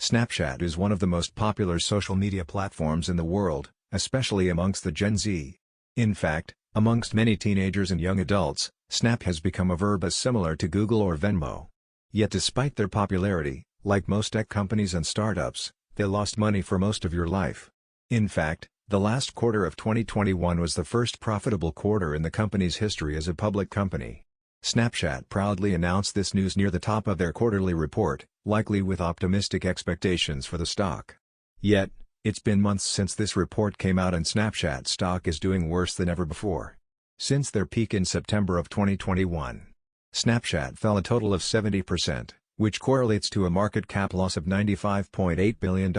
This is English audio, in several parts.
Snapchat is one of the most popular social media platforms in the world, especially amongst the Gen Z. In fact, amongst many teenagers and young adults, Snap has become a verb as similar to Google or Venmo. Yet despite their popularity, like most tech companies and startups, they lost money for most of your life. In fact, the last quarter of 2021 was the first profitable quarter in the company's history as a public company. Snapchat proudly announced this news near the top of their quarterly report, likely with optimistic expectations for the stock. Yet, it's been months since this report came out and Snapchat stock is doing worse than ever before. Since their peak in September of 2021, Snapchat fell a total of 70%, which correlates to a market cap loss of $95.8 billion,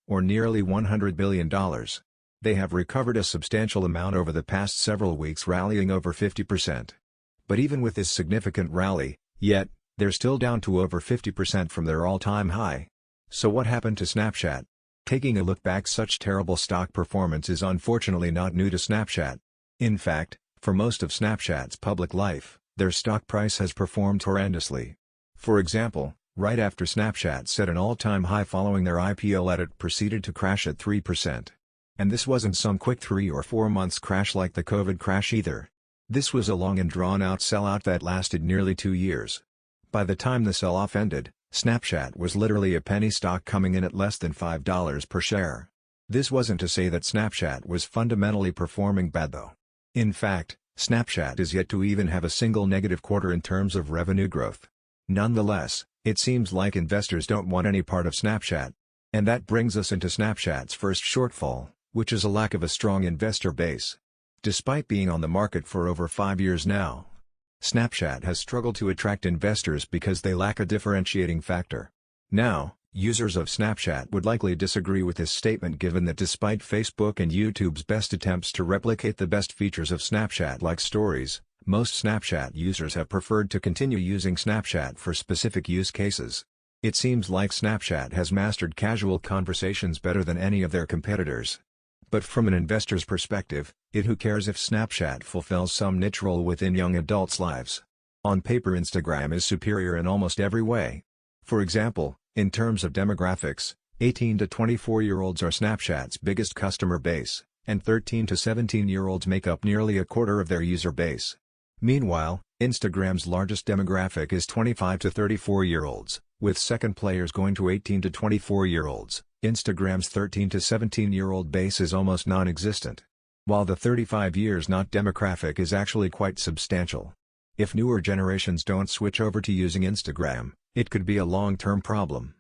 or nearly $100 billion. They have recovered a substantial amount over the past several weeks, rallying over 50%. But even with this significant rally, they're still down to over 50% from their all-time high. So what happened to Snapchat? Taking a look back, such terrible stock performance is unfortunately not new to Snapchat. In fact, for most of Snapchat's public life, their stock price has performed horrendously. For example, right after Snapchat set an all-time high following their IPO, it proceeded to crash at 3%. And this wasn't some quick 3 or 4 months crash like the COVID crash either. This was a long and drawn-out sellout that lasted nearly 2 years. By the time the sell-off ended, Snapchat was literally a penny stock, coming in at less than $5 per share. This wasn't to say that Snapchat was fundamentally performing bad though. In fact, Snapchat is yet to even have a single negative quarter in terms of revenue growth. Nonetheless, it seems like investors don't want any part of Snapchat. And that brings us into Snapchat's first shortfall, which is a lack of a strong investor base. Despite being on the market for over 5 years now, Snapchat has struggled to attract investors because they lack a differentiating factor. Now, users of Snapchat would likely disagree with this statement, given that despite Facebook and YouTube's best attempts to replicate the best features of Snapchat like stories, most Snapchat users have preferred to continue using Snapchat for specific use cases. It seems like Snapchat has mastered casual conversations better than any of their competitors. But from an investor's perspective, who cares if Snapchat fulfills some niche role within young adults' lives? On paper, Instagram is superior in almost every way. For example, in terms of demographics, 18 to 24-year-olds are Snapchat's biggest customer base, and 13 to 17-year-olds make up nearly a quarter of their user base. Meanwhile, Instagram's largest demographic is 25 to 34-year-olds, with second players going to 18 to 24-year-olds. Instagram's 13 to 17-year-old base is almost non-existent, while the 35 years not demographic is actually quite substantial. If newer generations don't switch over to using Instagram, it could be a long-term problem.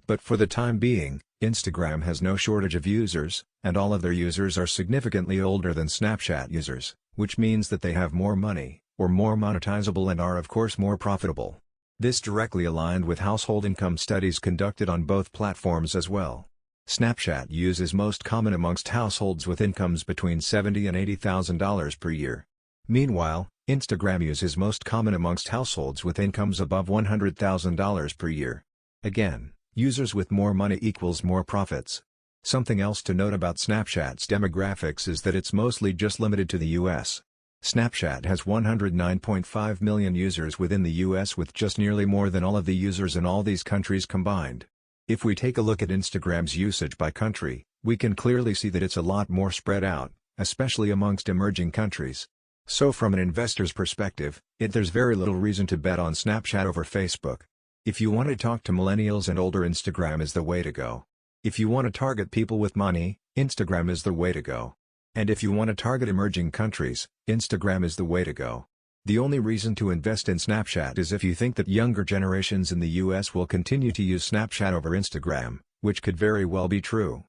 But for the time being, Instagram has no shortage of users, and all of their users are significantly older than Snapchat users, which means that they have more money, or more monetizable, and are of course more profitable. This directly aligned with household income studies conducted on both platforms as well. Snapchat use is most common amongst households with incomes between $70,000 and $80,000 per year. Meanwhile, Instagram use is most common amongst households with incomes above $100,000 per year. Again, users with more money equals more profits. Something else to note about Snapchat's demographics is that it's mostly just limited to the US. Snapchat has 109.5 million users within the US, with just nearly more than all of the users in all these countries combined. If we take a look at Instagram's usage by country, we can clearly see that it's a lot more spread out, especially amongst emerging countries. So from an investor's perspective, there's very little reason to bet on Snapchat over Facebook. If you want to talk to millennials and older, Instagram is the way to go. If you want to target people with money, Instagram is the way to go. And if you want to target emerging countries, Instagram is the way to go. The only reason to invest in Snapchat is if you think that younger generations in the US will continue to use Snapchat over Instagram, which could very well be true.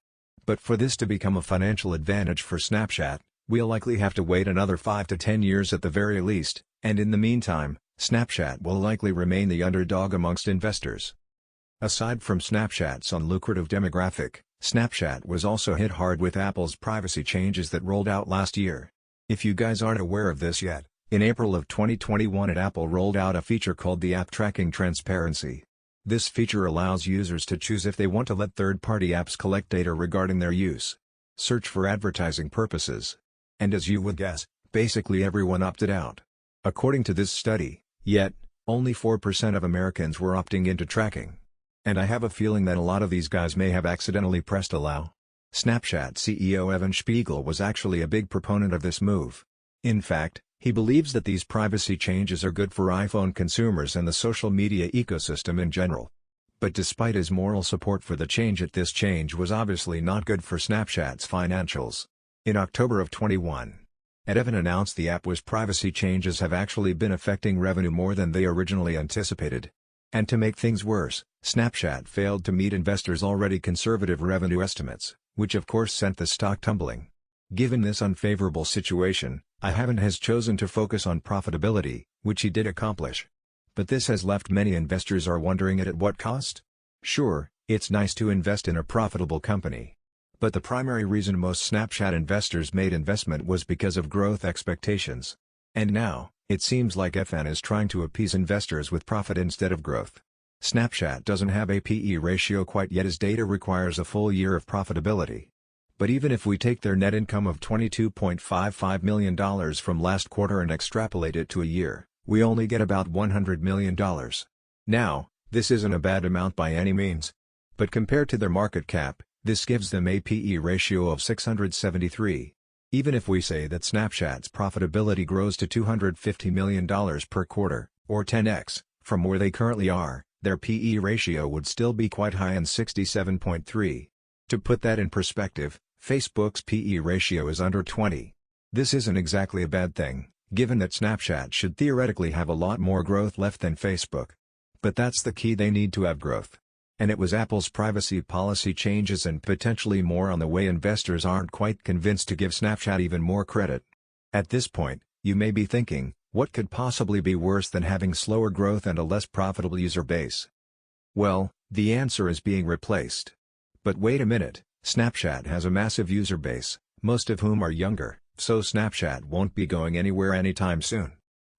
But for this to become a financial advantage for Snapchat, we'll likely have to wait another 5 to 10 years at the very least, and in the meantime, Snapchat will likely remain the underdog amongst investors. Aside from Snapchat's unlucrative demographic, Snapchat was also hit hard with Apple's privacy changes that rolled out last year. If you guys aren't aware of this yet, in April of 2021 Apple rolled out a feature called the App Tracking Transparency. This feature allows users to choose if they want to let third-party apps collect data regarding their use, search for advertising purposes. And as you would guess, basically everyone opted out. According to this study, only 4% of Americans were opting into tracking. And I have a feeling that a lot of these guys may have accidentally pressed allow. Snapchat CEO Evan Spiegel was actually a big proponent of this move. In fact, he believes that these privacy changes are good for iPhone consumers and the social media ecosystem in general. But despite his moral support for the change, this change was obviously not good for Snapchat's financials. In October of 2021, Evan announced the app's privacy changes have actually been affecting revenue more than they originally anticipated. And to make things worse, Snapchat failed to meet investors' already conservative revenue estimates, which of course sent the stock tumbling. Given this unfavorable situation, Evan has chosen to focus on profitability, which he did accomplish. But this has left many investors are wondering at what cost? Sure, it's nice to invest in a profitable company. But the primary reason most Snapchat investors made investment was because of growth expectations. And now, it seems like Evan is trying to appease investors with profit instead of growth. Snapchat doesn't have a PE ratio quite yet as data requires a full year of profitability. But even if we take their net income of $22.55 million from last quarter and extrapolate it to a year, we only get about $100 million. Now, this isn't a bad amount by any means. But compared to their market cap, this gives them a PE ratio of 673. Even if we say that Snapchat's profitability grows to $250 million per quarter, or 10x, from where they currently are, their PE ratio would still be quite high in 67.3. To put that in perspective, Facebook's PE ratio is under 20. This isn't exactly a bad thing, given that Snapchat should theoretically have a lot more growth left than Facebook. But that's the key, they need to have growth. And it was Apple's privacy policy changes and potentially more on the way investors aren't quite convinced to give Snapchat even more credit. At this point, you may be thinking, what could possibly be worse than having slower growth and a less profitable user base? Well, the answer is being replaced. But wait a minute, Snapchat has a massive user base, most of whom are younger, so Snapchat won't be going anywhere anytime soon.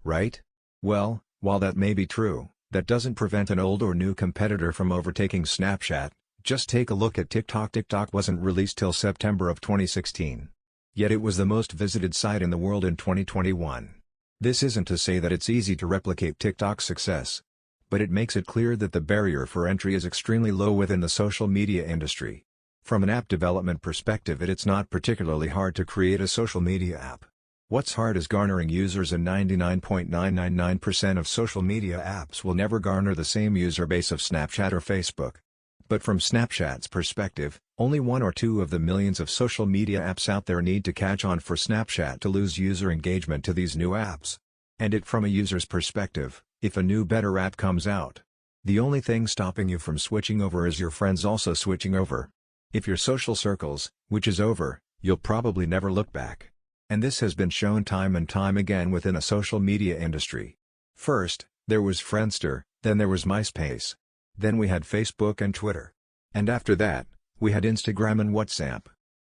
Right? Well, while that may be true, that doesn't prevent an old or new competitor from overtaking Snapchat. Just take a look at TikTok. TikTok wasn't released till September of 2016. Yet it was the most visited site in the world in 2021. This isn't to say that it's easy to replicate TikTok's success. But it makes it clear that the barrier for entry is extremely low within the social media industry. From an app development perspective, it's not particularly hard to create a social media app. What's hard is garnering users, and 99.999% of social media apps will never garner the same user base of Snapchat or Facebook. But from Snapchat's perspective, only 1 or 2 of the millions of social media apps out there need to catch on for Snapchat to lose user engagement to these new apps. And from a user's perspective, if a new better app comes out, the only thing stopping you from switching over is your friends also switching over. If your social circles, which is over, you'll probably never look back. And this has been shown time and time again within a social media industry. First, there was Friendster, then there was MySpace. Then we had Facebook and Twitter. And after that, we had Instagram and WhatsApp.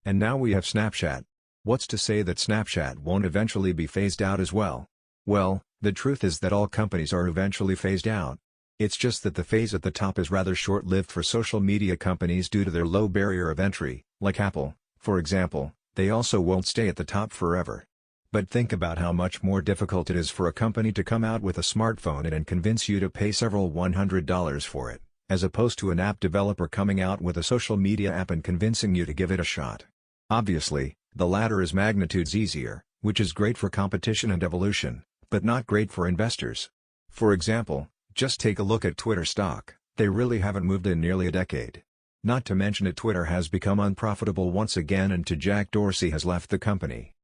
And now we have Snapchat. What's to say that Snapchat won't eventually be phased out as well? Well, the truth is that all companies are eventually phased out. It's just that the phase at the top is rather short-lived for social media companies due to their low barrier of entry, like Apple, for example. They also won't stay at the top forever. But think about how much more difficult it is for a company to come out with a smartphone and convince you to pay several $100s for it, as opposed to an app developer coming out with a social media app and convincing you to give it a shot. Obviously, the latter is magnitudes easier, which is great for competition and evolution, but not great for investors. For example, just take a look at Twitter stock. They really haven't moved in nearly a decade. Not to mention Twitter has become unprofitable once again, and Jack Dorsey has left the company.